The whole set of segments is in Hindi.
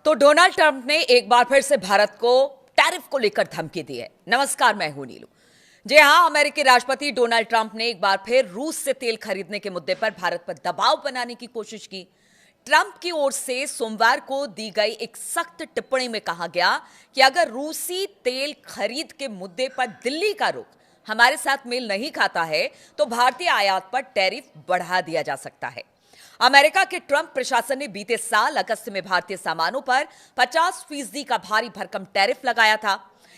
तो डोनाल्ड ट्रंप ने एक बार फिर से भारत को टैरिफ को लेकर धमकी दी है। नमस्कार, मैं हूं नीलू। जी हां, अमेरिकी राष्ट्रपति डोनाल्ड ट्रंप ने एक बार फिर रूस से तेल खरीदने के मुद्दे पर भारत पर दबाव बनाने की कोशिश की। ट्रंप की ओर से सोमवार को दी गई एक सख्त टिप्पणी में कहा गया कि अगर रूसी तेल खरीद के मुद्दे पर दिल्ली का रुख हमारे साथ मेल नहीं खाता है तो भारतीय आयात पर टैरिफ बढ़ा दिया जा सकता है। अमेरिका के ट्रंप प्रशासन ने बीते साल अगस्त में भारतीय सामानों पर 50% का भारी भरकम टैरिफ लगाया था।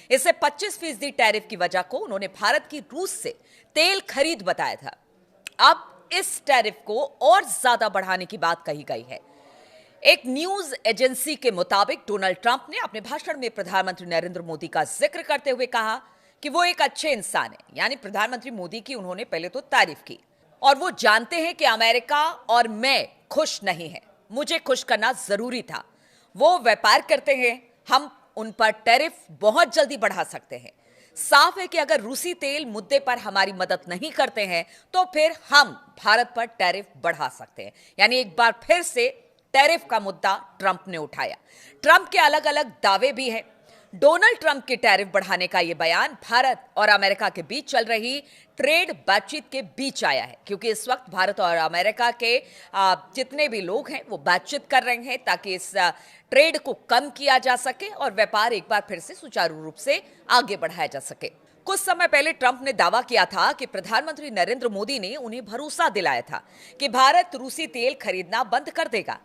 इससे 25% टैरिफ की वजह को उन्होंने भारत की रूस से तेल खरीद बताया था। अब इस टैरिफ को और ज्यादा बढ़ाने की बात कही गई है। एक न्यूज एजेंसी के मुताबिक डोनाल्ड ट्रंप ने अपने भाषण में प्रधानमंत्री नरेंद्र मोदी का जिक्र करते हुए कहा कि वो एक अच्छे इंसान है। यानी प्रधानमंत्री मोदी की उन्होंने पहले तो तारीफ की और वो जानते हैं कि अमेरिका और मैं खुश नहीं है, मुझे खुश करना जरूरी था। वो व्यापार करते हैं, हम उन पर टैरिफ बहुत जल्दी बढ़ा सकते हैं। साफ है कि अगर रूसी तेल मुद्दे पर हमारी मदद नहीं करते हैं तो फिर हम भारत पर टैरिफ बढ़ा सकते हैं। यानी एक बार फिर से टैरिफ का मुद्दा ट्रंप ने उठाया। ट्रंप के अलग अलग दावे भी हैं। डोनाल्ड ट्रंप के टैरिफ बढ़ाने का यह बयान भारत और अमेरिका के बीच चल रही ट्रेड बातचीत के बीच आया है, क्योंकि इस वक्त भारत और अमेरिका के जितने भी लोग हैं वो बातचीत कर रहे हैं ताकि इस ट्रेड को कम किया जा सके और व्यापार एक बार फिर से सुचारू रूप से आगे बढ़ाया जा सके। कुछ समय पहले ट्रंप ने दावा किया था कि प्रधानमंत्री नरेंद्र मोदी ने उन्हें भरोसा दिलाया था कि भारत रूसी तेल खरीदना बंद कर देगा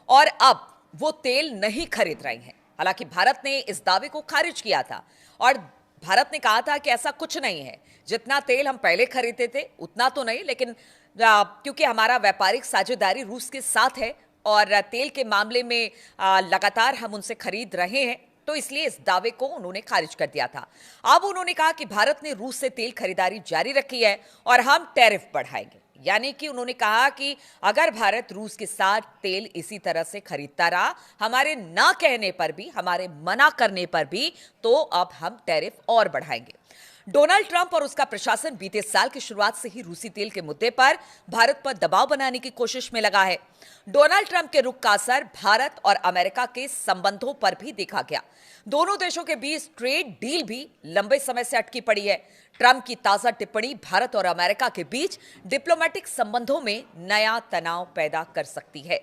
और अब वो तेल नहीं खरीद रहे हैं। हालांकि भारत ने इस दावे को खारिज किया था और भारत ने कहा था कि ऐसा कुछ नहीं है, जितना तेल हम पहले खरीदते थे उतना तो नहीं, लेकिन क्योंकि हमारा व्यापारिक साझेदारी रूस के साथ है और तेल के मामले में लगातार हम उनसे खरीद रहे हैं, तो इसलिए इस दावे को उन्होंने खारिज कर दिया था। अब उन्होंने कहा कि भारत ने रूस से तेल खरीदारी जारी रखी है और हम टैरिफ बढ़ाएंगे। यानी कि उन्होंने कहा कि अगर भारत रूस के साथ तेल इसी तरह से खरीदता रहा, हमारे ना कहने पर भी, हमारे मना करने पर भी, तो अब हम टैरिफ और बढ़ाएंगे। डोनाल्ड ट्रंप और उसका प्रशासन बीते साल की शुरुआत से ही रूसी तेल के मुद्दे पर भारत पर दबाव बनाने की कोशिश में लगा है। डोनाल्ड ट्रंप के रुख का असर भारत और अमेरिका के संबंधों पर भी देखा गया। दोनों देशों के बीच ट्रेड डील भी लंबे समय से अटकी पड़ी है। ट्रंप की ताजा टिप्पणी भारत और अमेरिका के बीच डिप्लोमेटिक संबंधों में नया तनाव पैदा कर सकती है।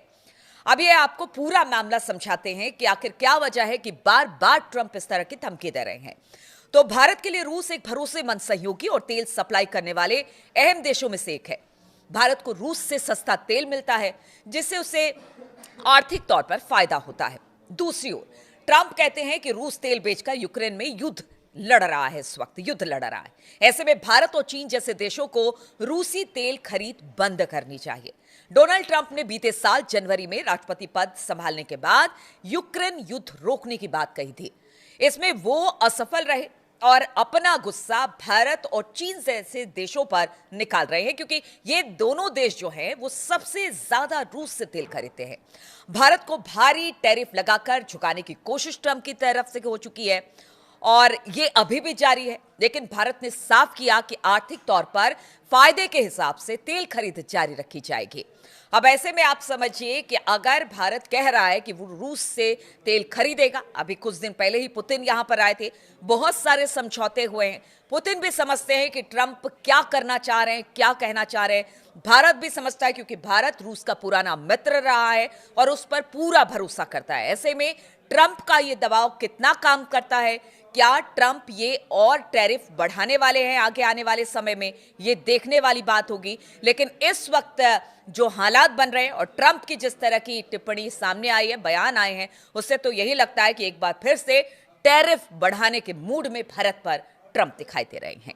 अब ये आपको पूरा मामला समझाते हैं कि आखिर क्या वजह है कि बार बार ट्रंप इस तरह की धमकी दे रहे हैं। तो भारत के लिए रूस एक भरोसेमंद सहयोगी और तेल सप्लाई करने वाले अहम देशों में से एक है। भारत को रूस से सस्ता तेल मिलता है, जिससे उसे आर्थिक तौर पर फायदा होता है। दूसरी ओर ट्रंप कहते हैं कि रूस तेल बेचकर यूक्रेन में युद्ध लड़ रहा है, इस वक्त युद्ध लड़ रहा है। ऐसे में भारत और चीन जैसे देशों को रूसी तेल खरीद बंद करनी चाहिए। डोनाल्ड ट्रंप ने बीते साल जनवरी में राष्ट्रपति पद संभालने के बाद यूक्रेन युद्ध रोकने की बात कही थी। इसमें वो असफल रहे और अपना गुस्सा भारत और चीन जैसे देशों पर निकाल रहे हैं, क्योंकि ये दोनों देश जो हैं वो सबसे ज्यादा रूस से तेल खरीदते हैं। भारत को भारी टैरिफ लगाकर झुकाने की कोशिश ट्रंप की तरफ से हो चुकी है और ये अभी भी जारी है, लेकिन भारत ने साफ किया कि आर्थिक तौर पर फायदे के हिसाब से तेल खरीद जारी रखी जाएगी। अब ऐसे में आप समझिए कि अगर भारत कह रहा है कि वो रूस से तेल खरीदेगा, अभी कुछ दिन पहले ही पुतिन यहां पर आए थे, बहुत सारे समझौते हुए हैं। पुतिन भी समझते हैं कि ट्रंप क्या करना चाह रहे हैं, क्या कहना चाह रहे हैं। भारत भी समझता है, क्योंकि भारत रूस का पुराना मित्र रहा है और उस पर पूरा भरोसा करता है। ऐसे में ट्रंप का ये दबाव कितना काम करता है, क्या ट्रंप ये और टैरिफ बढ़ाने वाले हैं आगे आने वाले समय में, ये देखने वाली बात होगी। लेकिन इस वक्त जो हालात बन रहे हैं और ट्रंप की जिस तरह की टिप्पणी सामने आई है, बयान आए हैं, उससे तो यही लगता है कि एक बार फिर से टैरिफ बढ़ाने के मूड में भारत पर ट्रंप दिखाई दे रहे हैं।